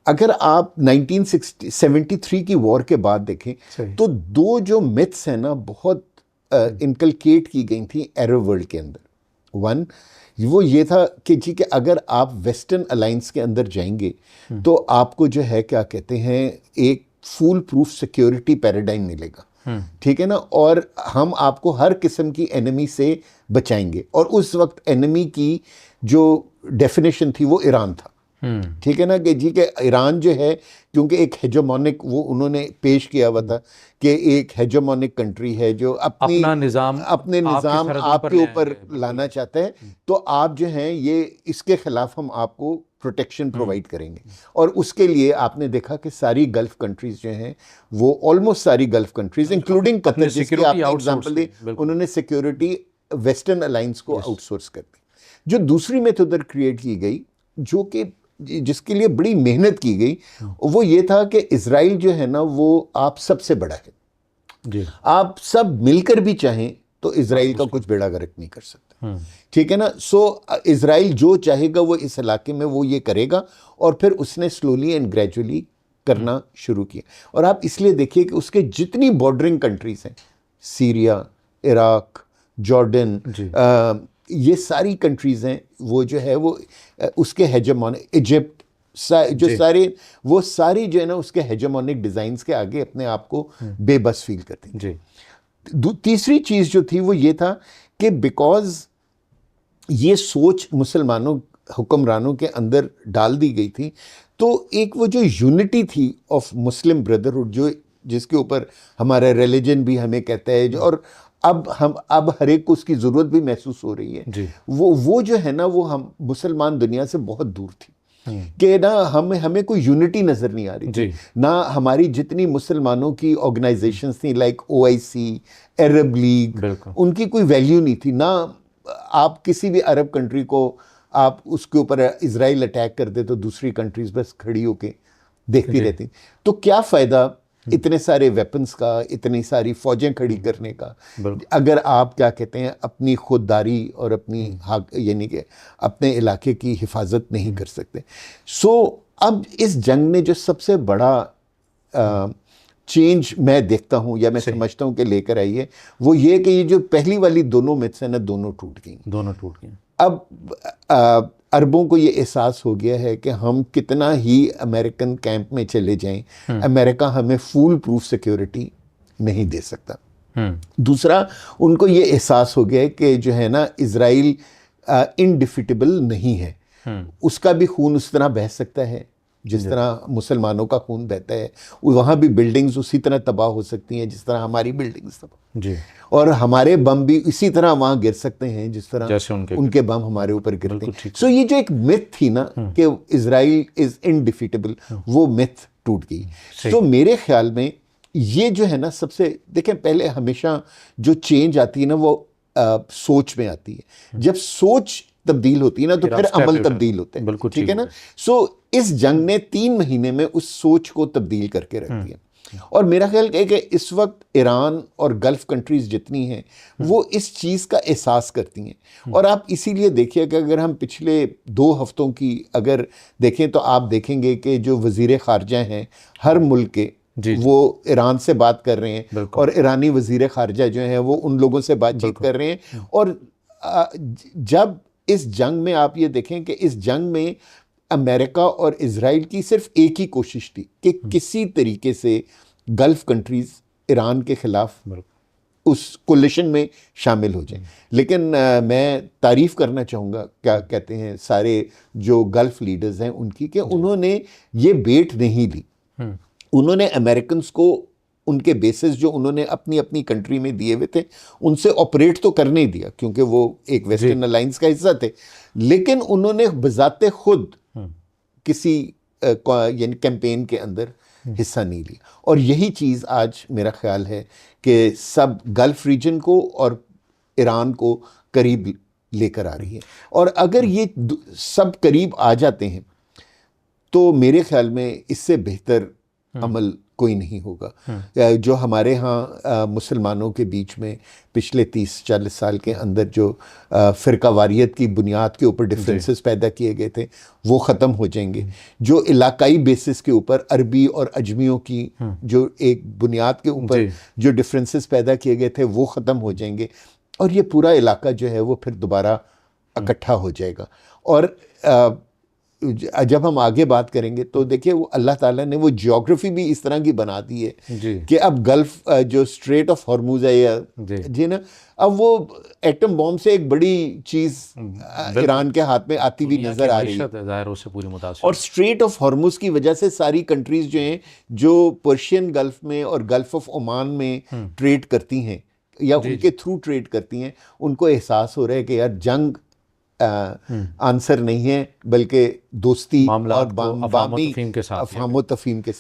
अगर आप 1973 की वॉर के बाद देखें तो दो जो मिथ्स हैं ना बहुत इनकलकेट की गई थी अरब वर्ल्ड के अंदर। वन वो ये था कि जी कि अगर आप वेस्टर्न अलायंस के अंदर जाएंगे तो आपको जो है क्या कहते हैं एक फूल प्रूफ सिक्योरिटी पैराडाइम मिलेगा, ठीक है ना, और हम आपको हर किस्म की एनिमी से बचाएंगे। और उस वक्त एनिमी की जो डेफिनेशन थी वो ईरान था, ठीक है ना, कि जी के ईरान जो है क्योंकि एक हेजेमोनिक वो उन्होंने पेश किया हुआ था कि एक हेजेमोनिक कंट्री है जो अपने निज़ाम आपके ऊपर लाना चाहता है, तो आप जो हैं ये इसके खिलाफ हम आपको प्रोटेक्शन प्रोवाइड करेंगे। और उसके लिए आपने देखा कि सारी गल्फ कंट्रीज जो हैं वो ऑलमोस्ट सारी गल्फ कंट्रीज इंक्लूडिंग कतर जिसकी आप एग्जांपल दी, उन्होंने सिक्योरिटी वेस्टर्न अलायंस को आउटसोर्स कर दी। जो दूसरी मेथड उधर क्रिएट की गई जो कि जिसके लिए बड़ी मेहनत की गई वो ये था कि इजराइल जो है ना वो आप सबसे बड़ा है जी। आप सब मिलकर भी चाहें तो इजराइल का कुछ बेड़ा गर्क नहीं कर सकता, ठीक है ना। सो इजराइल जो चाहेगा वो इस इलाके में वो ये करेगा और फिर उसने स्लोली एंड ग्रेजुअली करना शुरू किया। और आप इसलिए देखिए कि उसके जितनी बॉर्डरिंग कंट्रीज हैं, सीरिया, इराक, जॉर्डन, ये सारी कंट्रीज हैं वो जो है वो उसके हेजेमोनिक, इजिप्ट, जो सारे वो सारी जो है ना उसके हेजेमोनिक डिजाइन्स के आगे अपने आप को बेबस फील करते हैं। तीसरी चीज जो थी वो ये था कि बिकॉज ये सोच मुसलमानों हुक्मरानों के अंदर डाल दी गई थी, तो एक वो जो यूनिटी थी ऑफ मुस्लिम ब्रदरहुड जो जिसके ऊपर हमारा रिलीजन भी हमें कहता है, और अब हर एक को उसकी ज़रूरत भी महसूस हो रही है, वो जो है ना वो हम मुसलमान दुनिया से बहुत दूर थी कि ना हमें कोई यूनिटी नज़र नहीं आ रही थी। ना हमारी जितनी मुसलमानों की ऑर्गेनाइजेशंस थी लाइक OIC, अरब लीग, उनकी कोई वैल्यू नहीं थी। ना आप किसी भी अरब कंट्री को आप उसके ऊपर इजराइल अटैक कर दे तो दूसरी कंट्रीज बस खड़ी होके देखती रहती। तो क्या फ़ायदा इतने सारे वेपन्स का, इतनी सारी फौजें खड़ी करने का, अगर आप क्या कहते हैं अपनी खुददारी और अपनी यानी कि अपने इलाके की हिफाजत नहीं कर सकते। सो अब इस जंग ने जो सबसे बड़ा चेंज मैं देखता हूँ या मैं समझता हूँ कि लेकर आई है वो ये कि ये जो पहली वाली दोनों मिथ्स हैं ना दोनों टूट गई। अब अरबों को ये एहसास हो गया है कि हम कितना ही अमेरिकन कैंप में चले जाएं, अमेरिका हमें फूल प्रूफ सिक्योरिटी नहीं दे सकता। दूसरा उनको ये एहसास हो गया है कि जो है ना इजराइल इनडिफिटेबल नहीं है, उसका भी खून उस तरह बह सकता है जिस तरह मुसलमानों का खून बहता है, वहाँ भी बिल्डिंग्स उसी तरह तबाह हो सकती हैं जिस तरह हमारी बिल्डिंग्स तबाह जी, और हमारे बम भी इसी तरह वहाँ गिर सकते हैं जिस तरह उनके बम हमारे ऊपर गिरते हैं। सो ये जो एक मिथ थी ना कि इजराइल इज इनडिफीटेबल, वो मिथ टूट गई। तो मेरे ख्याल में ये जो है ना सबसे देखें पहले हमेशा जो चेंज आती है ना वो सोच में आती है। जब सोच तब्दील होती है ना तो फिर अमल तब्दील होते हैं, ठीक है ना। सो इस जंग ने 3 महीने में उस सोच को तब्दील करके रख दिया। और मेरा ख्याल है कि इस वक्त ईरान और गल्फ कंट्रीज जितनी हैं वो इस चीज़ का एहसास करती हैं। और आप इसीलिए देखिए कि अगर हम पिछले 2 हफ्तों की अगर देखें तो आप देखेंगे कि जो वज़ीर ख़ारजा हैं हर मुल्क के वो ईरान से बात कर रहे हैं और ईरानी वज़ीर ख़ारजा जो हैं वो उन लोगों से बातचीत कर रहे हैं। और जब इस जंग में आप ये देखें कि इस जंग में अमेरिका और इजराइल की सिर्फ एक ही कोशिश थी कि किसी तरीके से गल्फ कंट्रीज ईरान के खिलाफ उस कोलिशन में शामिल हो जाएं। लेकिन मैं तारीफ़ करना चाहूँगा क्या कहते हैं सारे जो गल्फ लीडर्स हैं उनकी कि उन्होंने ये बेट नहीं ली। उन्होंने अमेरिकन को उनके बेसिस जो उन्होंने अपनी अपनी कंट्री में दिए हुए थे उनसे ऑपरेट तो करने ही दिया क्योंकि वो एक वेस्टर्न अलायंस का हिस्सा थे, लेकिन उन्होंने बजाते खुद किसी यानी कैंपेन के अंदर हिस्सा नहीं लिया। और यही चीज़ आज मेरा ख्याल है कि सब गल्फ रीजन को और ईरान को करीब लेकर आ रही है। और अगर ये सब करीब आ जाते हैं तो मेरे ख्याल में इससे बेहतर अमल कोई नहीं होगा। जो हमारे यहाँ मुसलमानों के बीच में पिछले 30-40 साल के अंदर जो फ़िरकावारियत की बुनियाद के ऊपर डिफरेंसेस पैदा किए गए थे वो ख़त्म हो जाएंगे। जो इलाकाई बेसिस के ऊपर अरबी और अजमियों की जो एक बुनियाद के ऊपर जो डिफरेंसेस पैदा किए गए थे वो ख़त्म हो जाएंगे और ये पूरा इलाका जो है वो फिर दोबारा इकट्ठा हो जाएगा। और जब हम आगे बात करेंगे तो देखिए वो अल्लाह ताला ने वो जियोग्राफी भी इस तरह की बना दी है कि अब गल्फ जो स्ट्रेट ऑफ हॉर्मूज है या जी ना, अब वो एटम बॉम्ब से एक बड़ी चीज़ ईरान के हाथ में आती हुई नज़र आ रही है उससे पूरी मुतासिर। और स्ट्रेट ऑफ हॉर्मूज की वजह से सारी कंट्रीज़ जो हैं जो पर्शियन गल्फ में और गल्फ ऑफ ओमान में ट्रेड करती हैं या उनके थ्रू ट्रेड करती हैं, उनको एहसास हो रहा है कि यार जंग आंसर नहीं है बल्कि दोस्ती और अफाम तफहीम के साथ